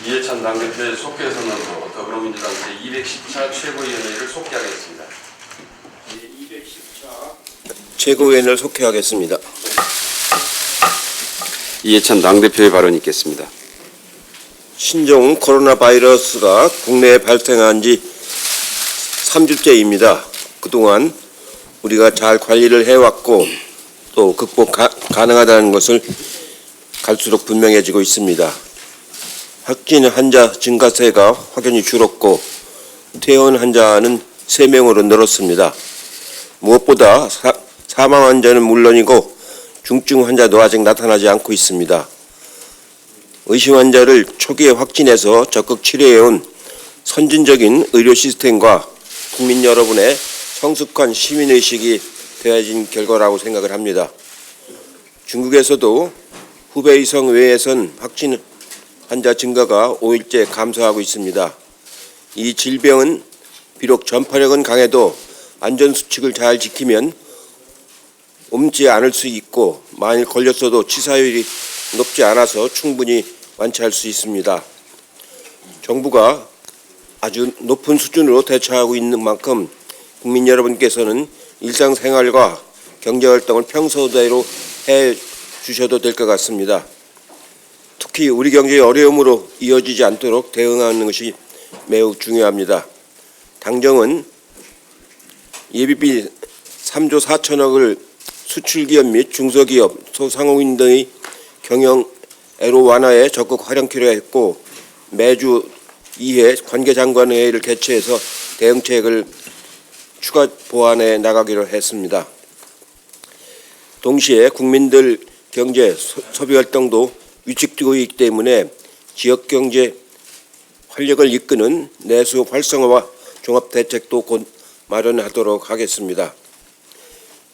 이해찬 당대표의 속개 선언으로 더불어민주당 제210차 최고위원회를 속개하겠습니다. 제210차 최고위원회를 속개하겠습니다. 이해찬 당대표의 발언이 있겠습니다. 신종 코로나 바이러스가 국내에 발생한 지 3주째입니다. 그동안 우리가 잘 관리를 해왔고 또 극복 가능하다는 것을 갈수록 분명해지고 있습니다. 확진 환자 증가세가 확연히 줄었고 퇴원 환자는 3명으로 늘었습니다. 무엇보다 사망 환자는 물론이고 중증 환자도 아직 나타나지 않고 있습니다. 의심 환자를 초기에 확진해서 적극 치료해온 선진적인 의료 시스템과 국민 여러분의 성숙한 시민의식이 되어진 결과라고 생각을 합니다. 중국에서도 후베이성 외에선 확진 환자 증가가 5일째 감소하고 있습니다. 이 질병은 비록 전파력은 강해도 안전수칙을 잘 지키면 옮지 않을 수 있고 만일 걸렸어도 치사율이 높지 않아서 충분히 완치할 수 있습니다. 정부가 아주 높은 수준으로 대처하고 있는 만큼 국민 여러분께서는 일상생활과 경제활동을 평소대로 해 주셔도 될 것 같습니다. 특히 우리 경제의 어려움으로 이어지지 않도록 대응하는 것이 매우 중요합니다. 당정은 예비비 3조 4천억을 수출기업 및 중소기업, 소상공인 등의 경영 애로 완화에 적극 활용키로 했고 매주 2회 관계장관회의를 개최해서 대응책을 추가 보완해 나가기로 했습니다. 동시에 국민들 경제, 소비활동도 위축되고 있기 때문에 지역경제 활력을 이끄는 내수 활성화와 종합대책도 곧 마련하도록 하겠습니다.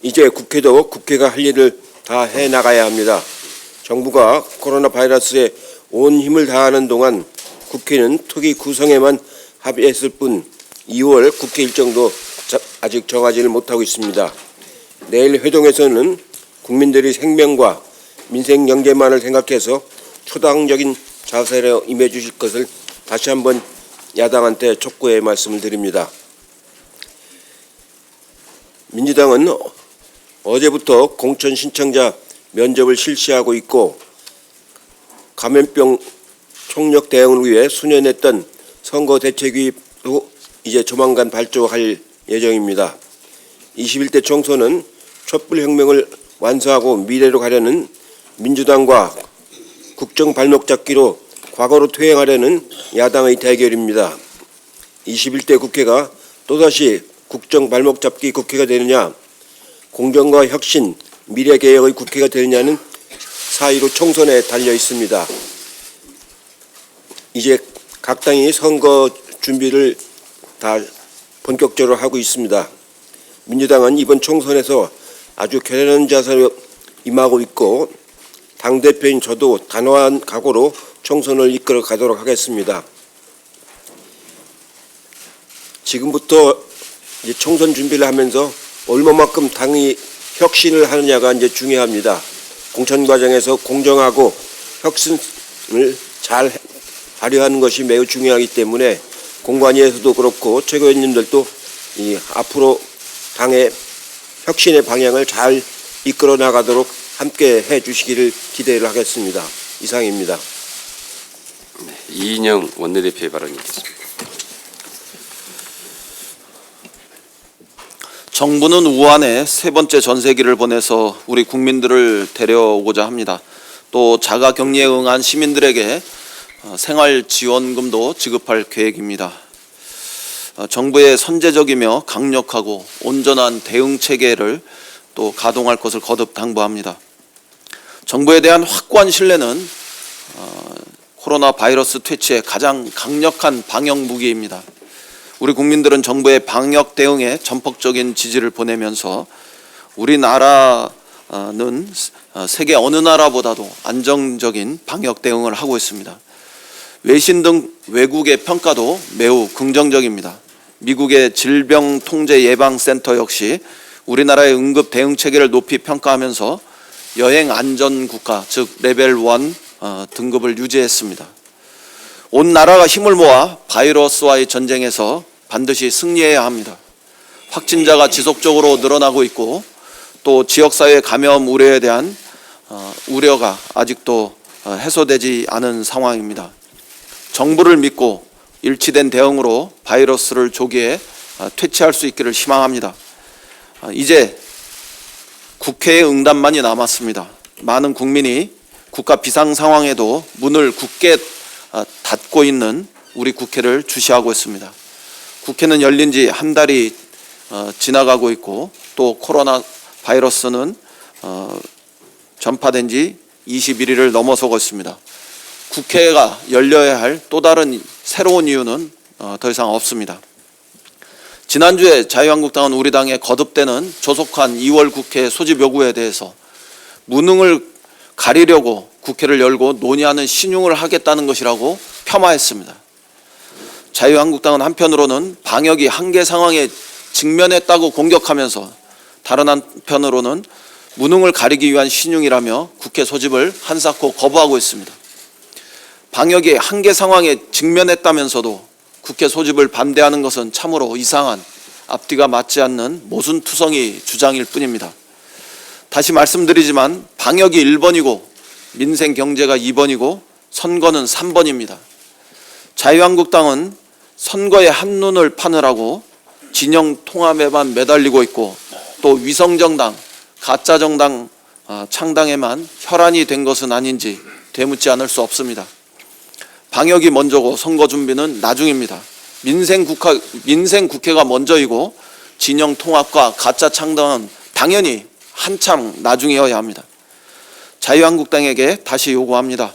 이제 국회도 국회가 할 일을 다 해나가야 합니다. 정부가 코로나 바이러스에 온 힘을 다하는 동안 국회는 특위 구성에만 합의했을 뿐 2월 국회 일정도 아직 정하지를 못하고 있습니다. 내일 회동에서는 국민들의 생명과 민생 경제만을 생각해서 초당적인 자세로 임해 주실 것을 다시 한번 야당한테 촉구해 말씀을 드립니다. 민주당은 어제부터 공천 신청자 면접을 실시하고 있고 감염병 총력 대응을 위해 수년했던 선거대책위도 이제 조만간 발족할 예정입니다. 21대 총선은 촛불혁명을 완수하고 미래로 가려는 민주당과 국정 발목 잡기로 과거로 퇴행하려는 야당의 대결입니다. 21대 국회가 또다시 국정 발목 잡기 국회가 되느냐, 공정과 혁신, 미래개혁의 국회가 되느냐는 4.15 총선에 달려 있습니다. 이제 각 당이 선거 준비를 다 본격적으로 하고 있습니다. 민주당은 이번 총선에서 아주 결연한 자세로 임하고 있고 당대표인 저도 단호한 각오로 총선을 이끌어 가도록 하겠습니다. 지금부터 이제 총선 준비를 하면서 얼마만큼 당이 혁신을 하느냐가 이제 중요합니다. 공천 과정에서 공정하고 혁신을 잘 발휘하는 것이 매우 중요하기 때문에 공관위에서도 그렇고 최고위원님들도 이 앞으로 당의 혁신의 방향을 잘 이끌어 나가도록 함께 해 주시기를 기대를 하겠습니다. 이상입니다. 이인영 원내대표의 발언이 있겠습니다. 정부는 우한에 세 번째 전세기를 보내서 우리 국민들을 데려오고자 합니다. 또 자가격리에 응한 시민들에게 생활지원금도 지급할 계획입니다. 정부의 선제적이며 강력하고 온전한 대응체계를 또 가동할 것을 거듭 당부합니다. 정부에 대한 확고한 신뢰는 코로나 바이러스 퇴치의 가장 강력한 방역 무기입니다. 우리 국민들은 정부의 방역 대응에 전폭적인 지지를 보내면서 우리나라는 세계 어느 나라보다도 안정적인 방역 대응을 하고 있습니다. 외신 등 외국의 평가도 매우 긍정적입니다. 미국의 질병통제예방센터 역시 우리나라의 응급 대응 체계를 높이 평가하면서 여행 안전 국가, 즉 레벨 1 등급을 유지했습니다. 온 나라가 힘을 모아 바이러스와의 전쟁에서 반드시 승리해야 합니다. 확진자가 지속적으로 늘어나고 있고 또 지역사회 감염 우려에 대한 우려가 아직도 해소되지 않은 상황입니다. 정부를 믿고 일치된 대응으로 바이러스를 조기에 퇴치할 수 있기를 희망합니다. 이제 국회의 응답만이 남았습니다. 많은 국민이 국가 비상 상황에도 문을 굳게 닫고 있는 우리 국회를 주시하고 있습니다. 국회는 열린 지 한 달이 지나가고 있고 또 코로나 바이러스는 전파된 지 21일을 넘어서고 있습니다. 국회가 열려야 할 또 다른 새로운 이유는 더 이상 없습니다. 지난주에 자유한국당은 우리 당의 거듭되는 조속한 2월 국회 소집 요구에 대해서 무능을 가리려고 국회를 열고 논의하는 신용을 하겠다는 것이라고 폄하했습니다. 자유한국당은 한편으로는 방역이 한계 상황에 직면했다고 공격하면서 다른 한편으로는 무능을 가리기 위한 신용이라며 국회 소집을 한사코 거부하고 있습니다. 방역이 한계 상황에 직면했다면서도 국회 소집을 반대하는 것은 참으로 이상한, 앞뒤가 맞지 않는 모순투성이 주장일 뿐입니다. 다시 말씀드리지만 방역이 1번이고 민생 경제가 2번이고 선거는 3번입니다. 자유한국당은 선거에 한눈을 파느라고 진영 통합에만 매달리고 있고 또 위성정당, 가짜정당 창당에만 혈안이 된 것은 아닌지 되묻지 않을 수 없습니다. 방역이 먼저고 선거 준비는 나중입니다. 민생 국회가 먼저이고 진영 통합과 가짜 창당은 당연히 한참 나중이어야 합니다. 자유한국당에게 다시 요구합니다.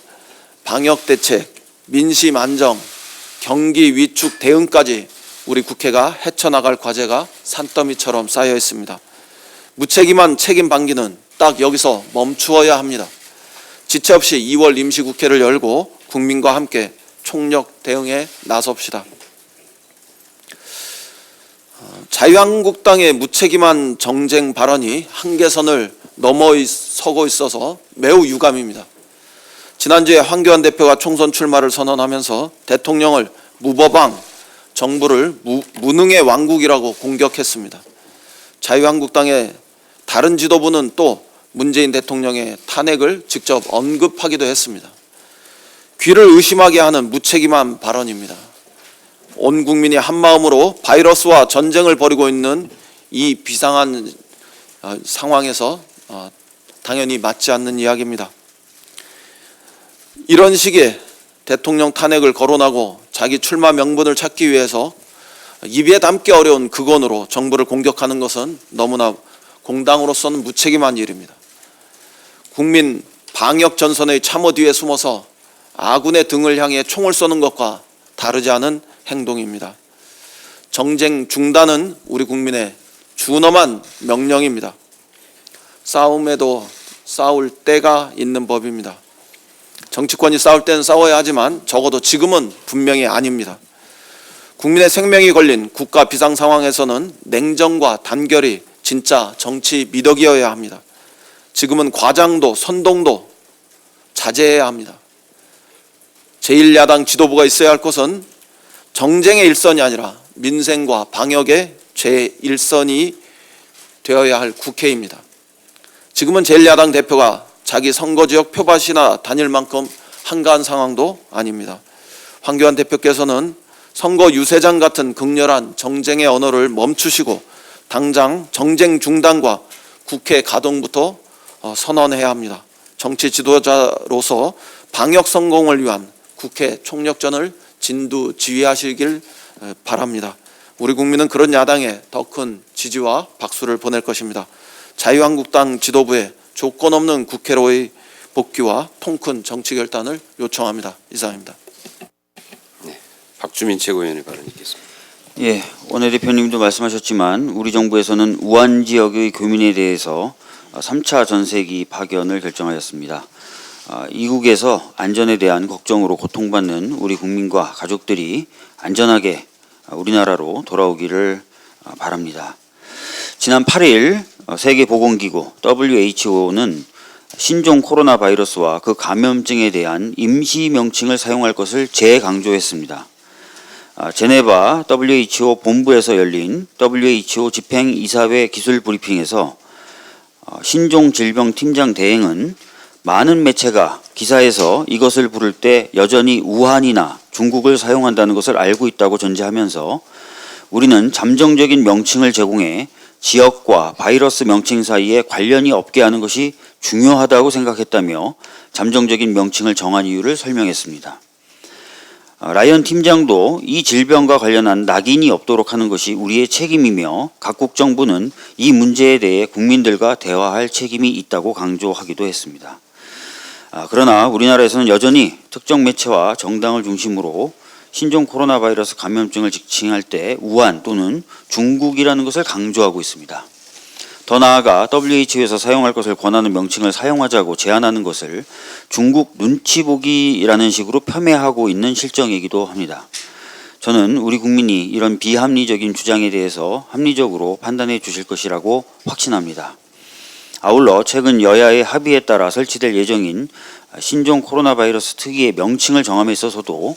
방역 대책, 민심 안정, 경기 위축 대응까지 우리 국회가 헤쳐나갈 과제가 산더미처럼 쌓여 있습니다. 무책임한 책임 방기는 딱 여기서 멈추어야 합니다. 지체 없이 2월 임시국회를 열고 국민과 함께 총력 대응에 나섭시다. 자유한국당의 무책임한 정쟁 발언이 한계선을 넘어서고 있어서 매우 유감입니다. 지난주에 황교안 대표가 총선 출마를 선언하면서 대통령을 무법왕, 정부를 무능의 왕국이라고 공격했습니다. 자유한국당의 다른 지도부는 또 문재인 대통령의 탄핵을 직접 언급하기도 했습니다. 귀를 의심하게 하는 무책임한 발언입니다. 온 국민이 한마음으로 바이러스와 전쟁을 벌이고 있는 이 비상한 상황에서 당연히 맞지 않는 이야기입니다. 이런 시기에 대통령 탄핵을 거론하고 자기 출마 명분을 찾기 위해서 입에 담기 어려운 극언으로 정부를 공격하는 것은 너무나 공당으로서는 무책임한 일입니다. 국민 방역 전선의 참호 뒤에 숨어서 아군의 등을 향해 총을 쏘는 것과 다르지 않은 행동입니다. 정쟁 중단은 우리 국민의 준엄한 명령입니다. 싸움에도 싸울 때가 있는 법입니다. 정치권이 싸울 때는 싸워야 하지만 적어도 지금은 분명히 아닙니다. 국민의 생명이 걸린 국가 비상 상황에서는 냉정과 단결이 진짜 정치 미덕이어야 합니다. 지금은 과장도 선동도 자제해야 합니다. 제1야당 지도부가 있어야 할 것은 정쟁의 일선이 아니라 민생과 방역의 제1선이 되어야 할 국회입니다. 지금은 제1야당 대표가 자기 선거지역 표밭이나 다닐 만큼 한가한 상황도 아닙니다. 황교안 대표께서는 선거 유세장 같은 극렬한 정쟁의 언어를 멈추시고 당장 정쟁 중단과 국회 가동부터 선언해야 합니다. 정치 지도자로서 방역 성공을 위한 국회 총력전을 진두지휘하시길 바랍니다. 우리 국민은 그런 야당에 더 큰 지지와 박수를 보낼 것입니다. 자유한국당 지도부의 조건 없는 국회로의 복귀와 통큰 정치 결단을 요청합니다. 이상입니다. 박주민 최고위원의 발언 있겠습니다. 예, 원내대표님도 말씀하셨지만 우리 정부에서는 우한 지역의 교민에 대해서 3차 전세기 파견을 결정하였습니다. 이국에서 안전에 대한 걱정으로 고통받는 우리 국민과 가족들이 안전하게 우리나라로 돌아오기를 바랍니다. 지난 8일 세계보건기구 WHO는 신종 코로나 바이러스와 그 감염증에 대한 임시 명칭을 사용할 것을 재강조했습니다. 제네바 WHO 본부에서 열린 WHO 집행이사회 기술 브리핑에서 신종 질병 팀장 대행은 많은 매체가 기사에서 이것을 부를 때 여전히 우한이나 중국을 사용한다는 것을 알고 있다고 전제하면서 우리는 잠정적인 명칭을 제공해 지역과 바이러스 명칭 사이에 관련이 없게 하는 것이 중요하다고 생각했다며 잠정적인 명칭을 정한 이유를 설명했습니다. 라이언 팀장도 이 질병과 관련한 낙인이 없도록 하는 것이 우리의 책임이며 각국 정부는 이 문제에 대해 국민들과 대화할 책임이 있다고 강조하기도 했습니다. 그러나 우리나라에서는 여전히 특정 매체와 정당을 중심으로 신종 코로나 바이러스 감염증을 지칭할 때 우한 또는 중국이라는 것을 강조하고 있습니다. 더 나아가 WHO에서 사용할 것을 권하는 명칭을 사용하자고 제안하는 것을 중국 눈치 보기라는 식으로 폄훼하고 있는 실정이기도 합니다. 저는 우리 국민이 이런 비합리적인 주장에 대해서 합리적으로 판단해 주실 것이라고 확신합니다. 아울러 최근 여야의 합의에 따라 설치될 예정인 신종 코로나 바이러스 특이의 명칭을 정함에 있어서도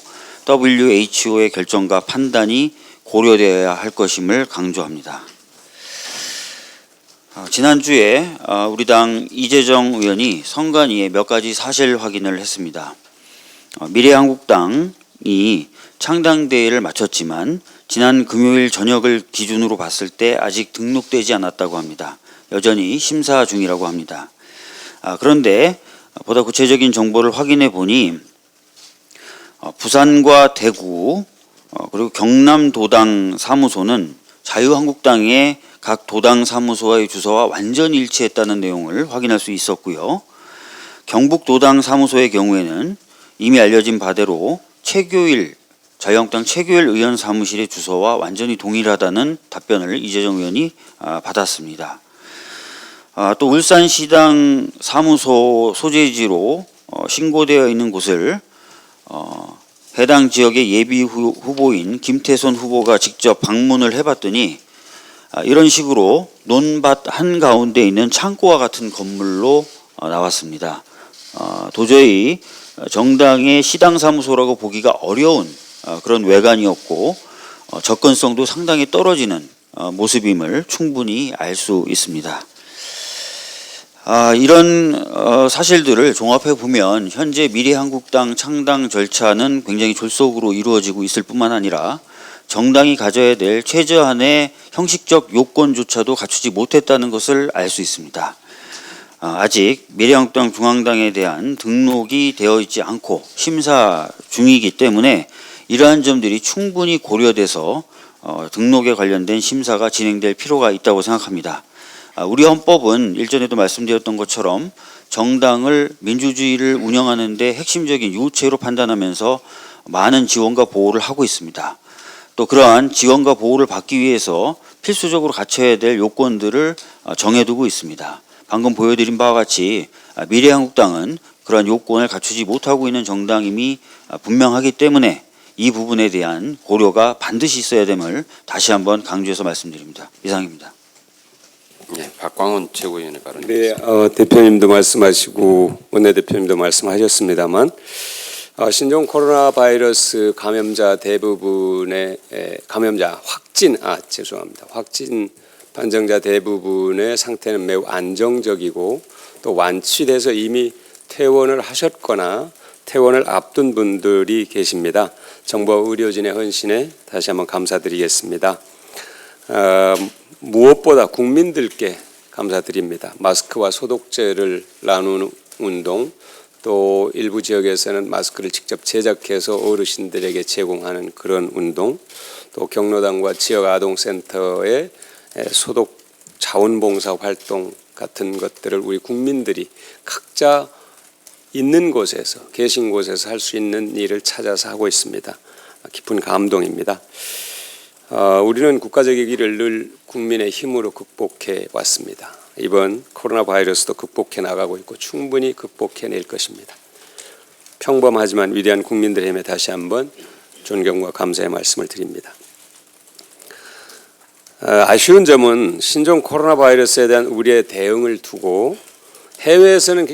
WHO의 결정과 판단이 고려되어야 할 것임을 강조합니다. 지난주에 우리 당 이재정 의원이 선관위에 몇 가지 사실 확인을 했습니다. 미래한국당이 창당대회를 마쳤지만 지난 금요일 저녁을 기준으로 봤을 때 아직 등록되지 않았다고 합니다. 여전히 심사 중이라고 합니다. 그런데 보다 구체적인 정보를 확인해 보니 부산과 대구 그리고 경남 도당 사무소는 자유한국당의 각 도당 사무소의 주소와 완전히 일치했다는 내용을 확인할 수 있었고요. 경북 도당 사무소의 경우에는 이미 알려진 바대로 자유한국당 최교일 의원 사무실의 주소와 완전히 동일하다는 답변을 이재정 의원이 받았습니다. 또 울산시당 사무소 소재지로 신고되어 있는 곳을 해당 지역의 예비 후보인 김태선 후보가 직접 방문을 해봤더니 이런 식으로 논밭 한가운데 있는 창고와 같은 건물로 나왔습니다. 도저히 정당의 시당 사무소라고 보기가 어려운 그런 외관이었고 접근성도 상당히 떨어지는 모습임을 충분히 알 수 있습니다. 이런 사실들을 종합해 보면 현재 미래한국당 창당 절차는 굉장히 졸속으로 이루어지고 있을 뿐만 아니라 정당이 가져야 될 최저한의 형식적 요건조차도 갖추지 못했다는 것을 알 수 있습니다. 아직 미래한국당 중앙당에 대한 등록이 되어 있지 않고 심사 중이기 때문에 이러한 점들이 충분히 고려돼서 등록에 관련된 심사가 진행될 필요가 있다고 생각합니다. 우리 헌법은 일전에도 말씀드렸던 것처럼 정당을 민주주의를 운영하는 데 핵심적인 유체로 판단하면서 많은 지원과 보호를 하고 있습니다. 또 그러한 지원과 보호를 받기 위해서 필수적으로 갖춰야 될 요건들을 정해두고 있습니다. 방금 보여드린 바와 같이 미래한국당은 그러한 요건을 갖추지 못하고 있는 정당임이 분명하기 때문에 이 부분에 대한 고려가 반드시 있어야 됨을 다시 한번 강조해서 말씀드립니다. 이상입니다. 네, 박광원 최고위원의 발언. 네, 대표님도 말씀하시고 원내대표님도 말씀하셨습니다만 신종 코로나 바이러스 감염자 대부분의 확진 판정자 대부분의 상태는 매우 안정적이고 또 완치돼서 이미 퇴원을 하셨거나 퇴원을 앞둔 분들이 계십니다. 정부와 의료진의 헌신에 다시 한번 감사드리겠습니다. 무엇보다 국민들께 감사드립니다. 마스크와 소독제를 나누는 운동, 또 일부 지역에서는 마스크를 직접 제작해서 어르신들에게 제공하는 그런 운동, 또 경로당과 지역 아동센터의 소독 자원봉사 활동 같은 것들을 우리 국민들이 각자 있는 곳에서 계신 곳에서 할 수 있는 일을 찾아서 하고 있습니다. 깊은 감동입니다. 우리는 국가적 위기를 늘 국민의 힘으로 극복해 왔습니다. 이번 코로나 바이러스도 극복해 나가고 있고 충분히 극복해낼 것입니다. 평범하지만 위대한 국민들의 힘에 다시 한번 존경과 감사의 말씀을 드립니다. 아쉬운 점은 신종 코로나 바이러스에 대한 우리의 대응을 두고 해외에서는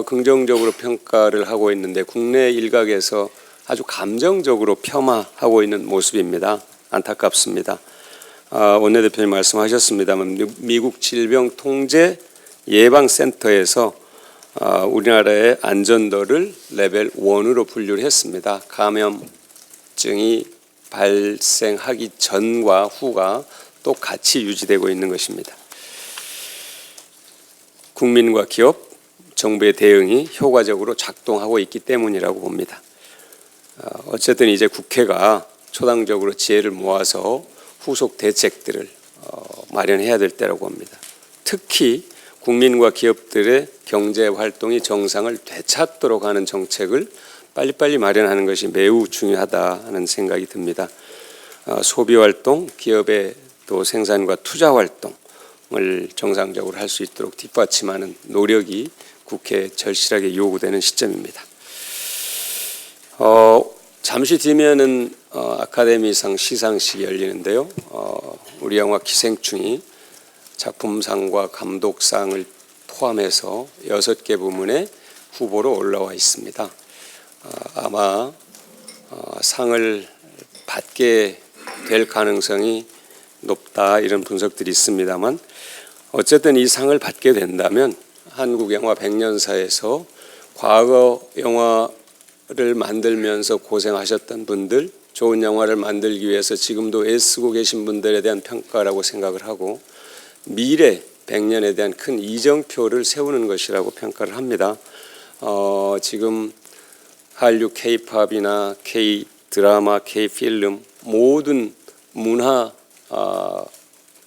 긍정적으로 평가를 하고 있는데 국내 일각에서 아주 감정적으로 폄하하고 있는 모습입니다. 안타깝습니다. 원내대표님 말씀하셨습니다만 미국 질병통제예방센터에서 우리나라의 안전도를 레벨 1으로 분류를 했습니다. 감염증이 발생하기 전과 후가 똑같이 유지되고 있는 것입니다. 국민과 기업, 정부의 대응이 효과적으로 작동하고 있기 때문이라고 봅니다. 어쨌든 이제 국회가 초당적으로 지혜를 모아서 후속 대책들을 마련해야 될 때라고 봅니다. 특히 국민과 기업들의 경제 활동이 정상을 되찾도록 하는 정책을 빨리빨리 마련하는 것이 매우 중요하다는 생각이 듭니다. 소비 활동, 기업의 또 생산과 투자 활동을 정상적으로 할 수 있도록 뒷받침하는 노력이 국회에 절실하게 요구되는 시점입니다. 잠시 뒤면은 아카데미상 시상식이 열리는데요. 우리 영화 기생충이 작품상과 감독상을 포함해서 6개 부문에 후보로 올라와 있습니다. 아마 상을 받게 될 가능성이 높다 이런 분석들이 있습니다만 어쨌든 이 상을 받게 된다면 한국 영화 100년사에서 과거 영화를 만들면서 고생하셨던 분들, 좋은 영화를 만들기 위해서 지금도 애쓰고 계신 분들에 대한 평가라고 생각을 하고 미래 100년에 대한 큰 이정표를 세우는 것이라고 평가를 합니다. 지금 한류 K-팝이나 K-드라마, K-필름 모든 문화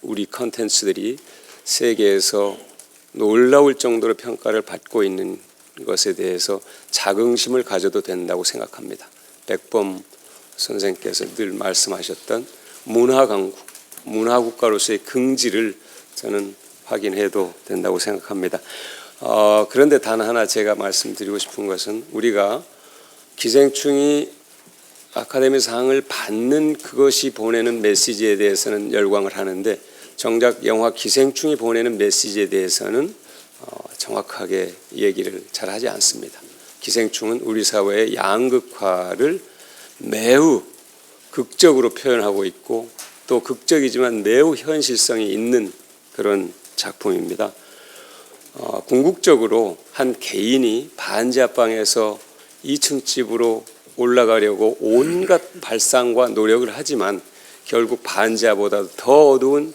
우리 컨텐츠들이 세계에서 놀라울 정도로 평가를 받고 있는 것에 대해서 자긍심을 가져도 된다고 생각합니다. 백범 선생께서 늘 말씀하셨던 문화강국, 문화국가로서의 긍지를 저는 확인해도 된다고 생각합니다. 그런데 단 하나 제가 말씀드리고 싶은 것은 우리가 기생충이 아카데미상을 받는 그것이 보내는 메시지에 대해서는 열광을 하는데 정작 영화 기생충이 보내는 메시지에 대해서는 정확하게 얘기를 잘 하지 않습니다. 기생충은 우리 사회의 양극화를 매우 극적으로 표현하고 있고 또 극적이지만 매우 현실성이 있는 그런 작품입니다. 궁극적으로 한 개인이 반지하방에서 2층 집으로 올라가려고 온갖 발상과 노력을 하지만 결국 반지하보다 더 어두운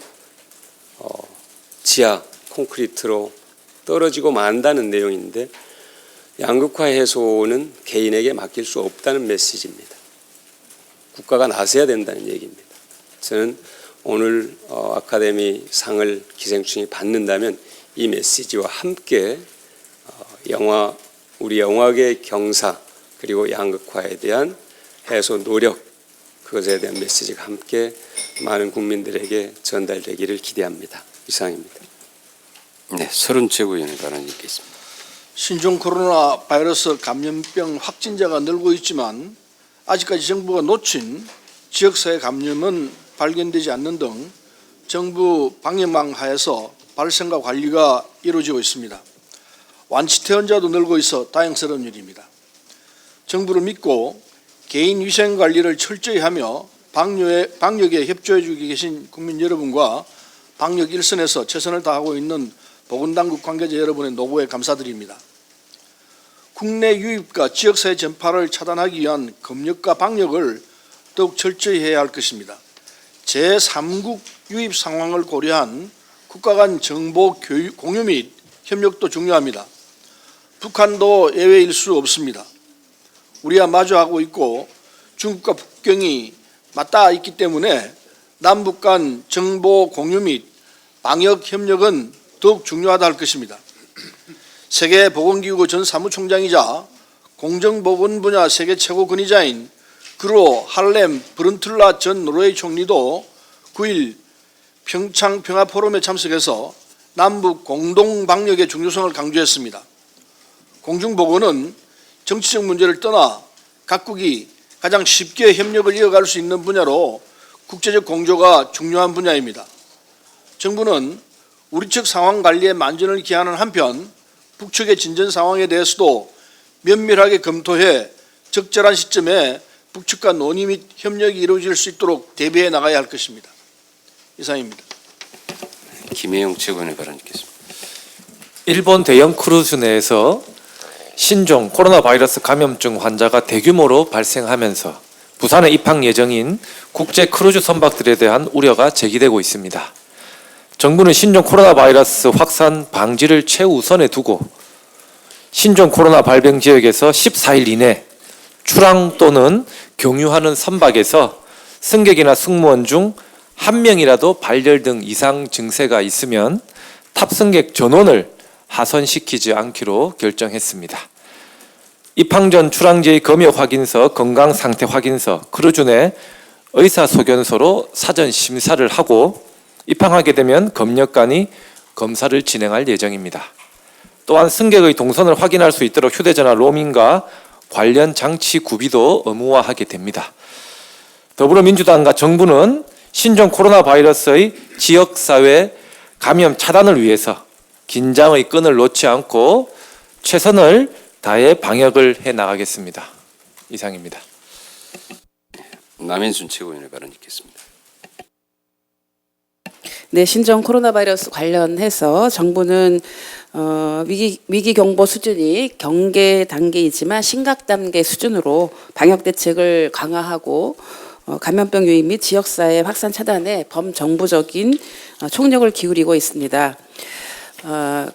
지하 콘크리트로 떨어지고 만다는 내용인데 양극화 해소는 개인에게 맡길 수 없다는 메시지입니다. 국가가 나서야 된다는 얘기입니다. 저는 오늘 아카데미 상을 기생충이 받는다면 이 메시지와 함께 우리 영화계의 경사 그리고 양극화에 대한 해소 노력 그것에 대한 메시지가 함께 많은 국민들에게 전달되기를 기대합니다. 이상입니다. 네, 서른 최고위원의 발언이 있겠습니다. 신종 코로나 바이러스 감염병 확진자가 늘고 있지만 아직까지 정부가 놓친 지역사회 감염은 발견되지 않는 등 정부 방역망 하에서 발생과 관리가 이루어지고 있습니다. 완치 퇴원자도 늘고 있어 다행스러운 일입니다. 정부를 믿고 개인 위생 관리를 철저히 하며 방역에 협조해 주고 계신 국민 여러분과 방역 일선에서 최선을 다하고 있는 보건당국 관계자 여러분의 노고에 감사드립니다. 국내 유입과 지역사회 전파를 차단하기 위한 검역과 방역을 더욱 철저히 해야 할 것입니다. 제3국 유입 상황을 고려한 국가 간 정보 공유 및 협력도 중요합니다. 북한도 예외일 수 없습니다. 우리와 마주하고 있고 중국과 국경이 맞닿아 있기 때문에 남북 간 정보 공유 및 방역 협력은 더욱 중요하다 할 것입니다. 세계보건기구 전 사무총장이자 공정보건 분야 세계 최고 권위자인 그로 할렘 브룬틀라 전 노르웨이 총리도 9일 평창 평화포럼에 참석해서 남북 공동 방역의 중요성을 강조했습니다. 공중보건은 정치적 문제를 떠나 각국이 가장 쉽게 협력을 이어갈 수 있는 분야로 국제적 공조가 중요한 분야입니다. 정부는 우리 측 상황 관리에 만전을 기하는 한편 북측의 진전 상황에 대해서도 면밀하게 검토해 적절한 시점에 북측과 논의 및 협력이 이루어질 수 있도록 대비해 나가야 할 것입니다. 이상입니다. 김혜영 최고위원의 발언 듣겠습니다. 일본 대형 크루즈 내에서 신종 코로나 바이러스 감염증 환자가 대규모로 발생하면서 부산에 입항 예정인 국제 크루즈 선박들에 대한 우려가 제기되고 있습니다. 정부는 신종 코로나 바이러스 확산 방지를 최우선에 두고 신종 코로나 발병 지역에서 14일 이내 출항 또는 경유하는 선박에서 승객이나 승무원 중 한 명이라도 발열 등 이상 증세가 있으면 탑승객 전원을 하선시키지 않기로 결정했습니다. 입항 전 출항지의 검역 확인서, 건강 상태 확인서, 크루즈 내 의사소견서로 사전 심사를 하고 입항하게 되면 검역관이 검사를 진행할 예정입니다. 또한 승객의 동선을 확인할 수 있도록 휴대전화 로밍과 관련 장치 구비도 의무화하게 됩니다. 더불어민주당과 정부는 신종 코로나 바이러스의 지역사회 감염 차단을 위해서 긴장의 끈을 놓지 않고 최선을 다해 방역을 해 나가겠습니다. 이상입니다. 남인순 최고위원의 발언 듣겠습니다. 네, 신종 코로나 바이러스 관련해서 정부는 위기 경보 수준이 경계 단계이지만 심각 단계 수준으로 방역 대책을 강화하고 감염병 유입 및 지역사회 확산 차단에 범정부적인 총력을 기울이고 있습니다.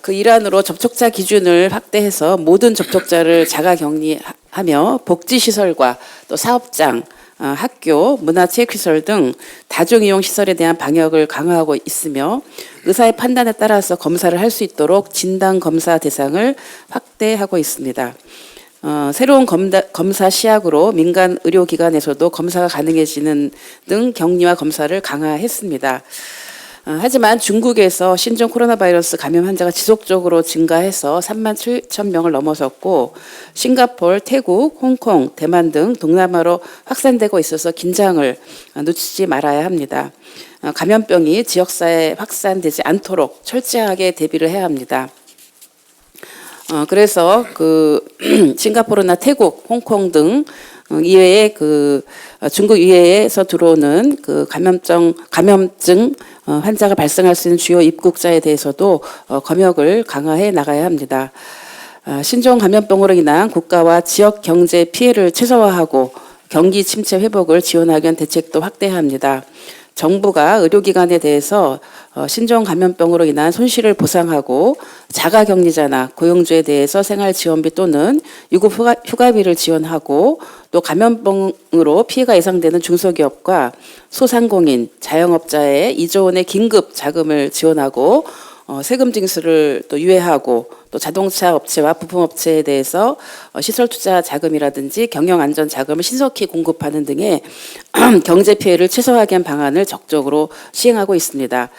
그 일환으로 접촉자 기준을 확대해서 모든 접촉자를 자가격리하며 복지시설과 또 사업장, 학교, 문화체육시설 등 다중이용시설에 대한 방역을 강화하고 있으며 의사의 판단에 따라서 검사를 할 수 있도록 진단검사 대상을 확대하고 있습니다. 새로운 검사 시약으로 민간 의료기관에서도 검사가 가능해지는 등 격리와 검사를 강화했습니다. 하지만 중국에서 신종 코로나 바이러스 감염 환자가 지속적으로 증가해서 3만 7천 명을 넘어섰고 싱가포르, 태국, 홍콩, 대만 등 동남아로 확산되고 있어서 긴장을 늦추지 말아야 합니다. 감염병이 지역사회에 확산되지 않도록 철저하게 대비를 해야 합니다. 그래서 싱가포르나 태국, 홍콩 등 이외에 중국 이외에서 들어오는 감염증 환자가 발생할 수 있는 주요 입국자에 대해서도 검역을 강화해 나가야 합니다. 신종 감염병으로 인한 국가와 지역 경제 피해를 최소화하고 경기 침체 회복을 지원하기 위한 대책도 확대해야 합니다. 정부가 의료기관에 대해서 신종 감염병으로 인한 손실을 보상하고 자가격리자나 고용주에 대해서 생활지원비 또는 유급 휴가비를 지원하고 또 감염병으로 피해가 예상되는 중소기업과 소상공인, 자영업자의 2조 원의 긴급 자금을 지원하고 세금 징수를 또 유예하고 또 자동차 업체와 부품업체에 대해서 시설 투자 자금이라든지 경영 안전 자금을 신속히 공급하는 등의 경제 피해를 최소화하기 위한 방안을 적극적으로 시행하고 있습니다.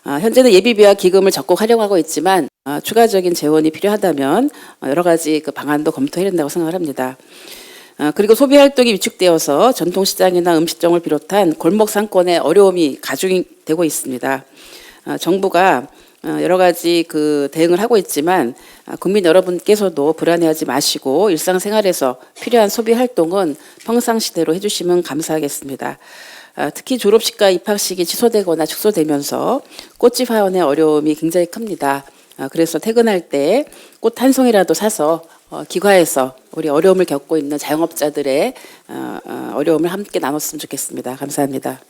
현재는 예비비와 기금을 적극 활용하고 있지만 추가적인 재원이 필요하다면 여러 가지 방안도 검토해야 된다고 생각합니다. 그리고 소비 활동이 위축되어서 전통시장이나 음식점을 비롯한 골목 상권의 어려움이 가중되고 있습니다. 정부가 여러 가지 대응을 하고 있지만 국민 여러분께서도 불안해하지 마시고 일상생활에서 필요한 소비 활동은 평상시대로 해주시면 감사하겠습니다. 특히 졸업식과 입학식이 취소되거나 축소되면서 꽃집 화원의 어려움이 굉장히 큽니다. 그래서 퇴근할 때 꽃 한 송이라도 사서 기과에서 우리 어려움을 겪고 있는 자영업자들의 어려움을 함께 나눴으면 좋겠습니다. 감사합니다.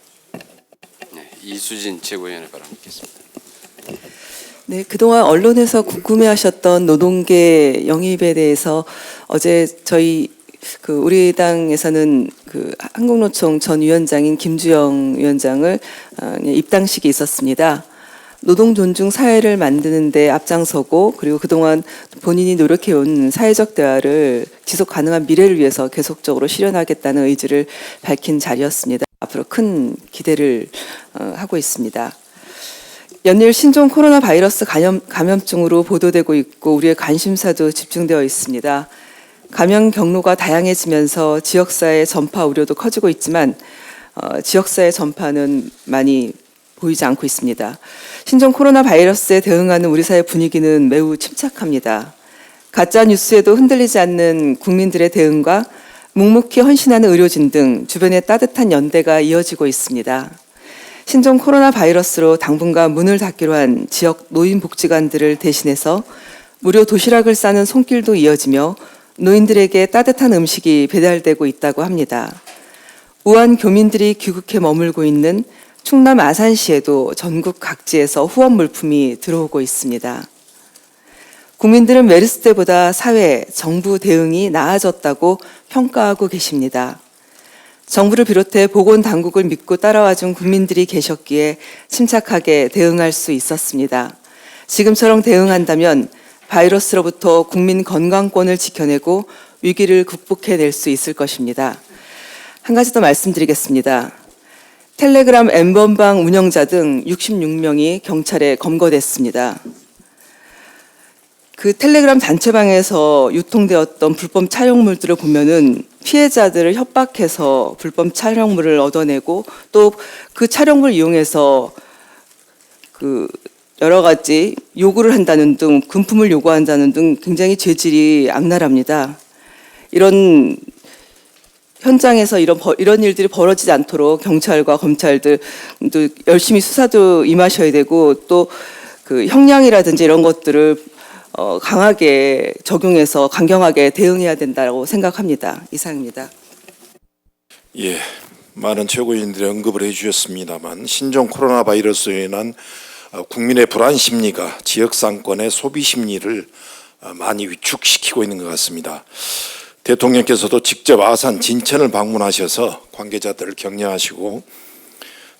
네, 이수진 최고위원의 발언 듣겠습니다. 네, 그동안 언론에서 궁금해하셨던 노동계 영입에 대해서 어제 저희 우리 당에서는 한국노총 전 위원장인 김주영 위원장을 입당식이 있었습니다. 노동 존중 사회를 만드는 데 앞장서고 그리고 그동안 본인이 노력해온 사회적 대화를 지속 가능한 미래를 위해서 계속적으로 실현하겠다는 의지를 밝힌 자리였습니다. 앞으로 큰 기대를 하고 있습니다. 연일 신종 코로나 바이러스 감염증으로 보도되고 있고 우리의 관심사도 집중되어 있습니다. 감염 경로가 다양해지면서 지역사회 전파 우려도 커지고 있지만 지역사회 전파는 많이 보이지 않고 있습니다. 신종 코로나 바이러스에 대응하는 우리 사회 분위기는 매우 침착합니다. 가짜 뉴스에도 흔들리지 않는 국민들의 대응과 묵묵히 헌신하는 의료진 등 주변의 따뜻한 연대가 이어지고 있습니다. 신종 코로나 바이러스로 당분간 문을 닫기로 한 지역 노인복지관들을 대신해서 무료 도시락을 싸는 손길도 이어지며 노인들에게 따뜻한 음식이 배달되고 있다고 합니다. 우한 교민들이 귀국해 머물고 있는 충남 아산시에도 전국 각지에서 후원 물품이 들어오고 있습니다. 국민들은 메르스 때보다 사회, 정부 대응이 나아졌다고 평가하고 계십니다. 정부를 비롯해 보건당국을 믿고 따라와준 국민들이 계셨기에 침착하게 대응할 수 있었습니다. 지금처럼 대응한다면 바이러스로부터 국민 건강권을 지켜내고 위기를 극복해낼 수 있을 것입니다. 한 가지 더 말씀드리겠습니다. 텔레그램 N번방 운영자 등 66명이 경찰에 검거됐습니다. 그 텔레그램 단체방에서 유통되었던 불법 촬영물들을 보면은 피해자들을 협박해서 불법 촬영물을 얻어내고 또 그 촬영물을 이용해서 그 여러 가지 요구를 한다는 등 금품을 요구한다는 등 굉장히 죄질이 악랄합니다. 이런 현장에서 이런 일들이 벌어지지 않도록 경찰과 검찰들도 열심히 수사도 임하셔야 되고 또 그 형량이라든지 이런 것들을 강하게 적용해서 강경하게 대응해야 된다고 생각합니다. 이상입니다. 예, 많은 최고위원들이 언급을 해주셨습니다만 신종 코로나 바이러스로 인한 국민의 불안 심리가 지역 상권의 소비 심리를 많이 위축시키고 있는 것 같습니다. 대통령께서도 직접 아산 진천을 방문하셔서 관계자들을 격려하시고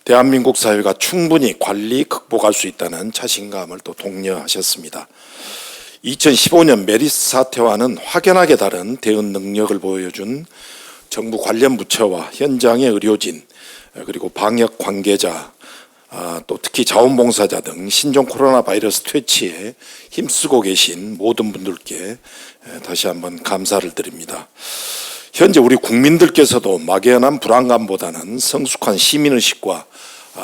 대한민국 사회가 충분히 관리 극복할 수 있다는 자신감을 또 독려하셨습니다. 2015년 메르스 사태와는 확연하게 다른 대응 능력을 보여준 정부 관련 부처와 현장의 의료진 그리고 방역 관계자 또 특히 자원봉사자 등 신종 코로나 바이러스 퇴치에 힘쓰고 계신 모든 분들께 다시 한번 감사를 드립니다. 현재 우리 국민들께서도 막연한 불안감보다는 성숙한 시민의식과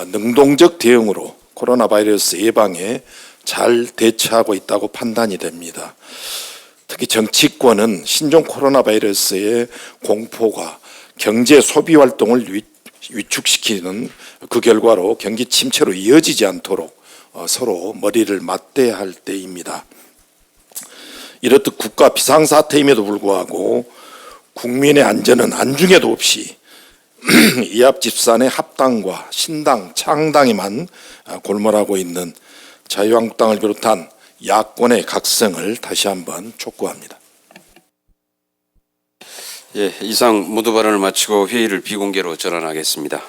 능동적 대응으로 코로나 바이러스 예방에 잘 대처하고 있다고 판단이 됩니다. 특히 정치권은 신종 코로나 바이러스의 공포가 경제 소비 활동을 위축시키는 그 결과로 경기 침체로 이어지지 않도록 서로 머리를 맞대야 할 때입니다. 이렇듯 국가 비상사태임에도 불구하고 국민의 안전은 안중에도 없이 이합집산의 합당과 신당, 창당에만 골몰하고 있는 자유한국당을 비롯한 야권의 각성을 다시 한번 촉구합니다. 예, 이상 모두 발언을 마치고 회의를 비공개로 전환하겠습니다.